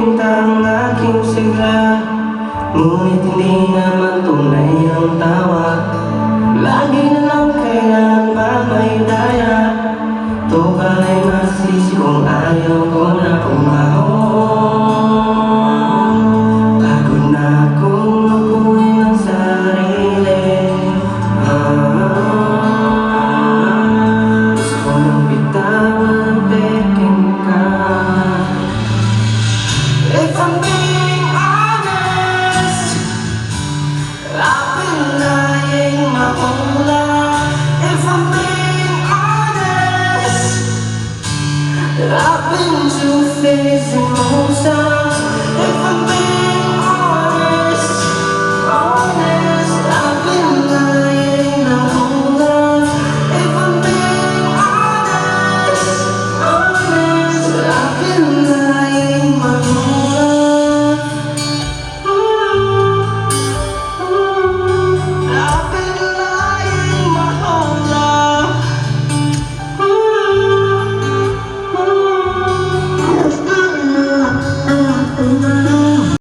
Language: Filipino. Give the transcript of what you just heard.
bintang aking sigla, ngunit hindi naman tunay ang tawa. Lagi na lang kailangan pa may daya. Ito ba'y masisi kung ayaw ko na umahon? Pagod na akong mabuhay ng sarili. Gusto ko nang bitawan ang peking ka. If I'm being honest, I've been lying my whole life. If I'm being honest, I've been two-faced most of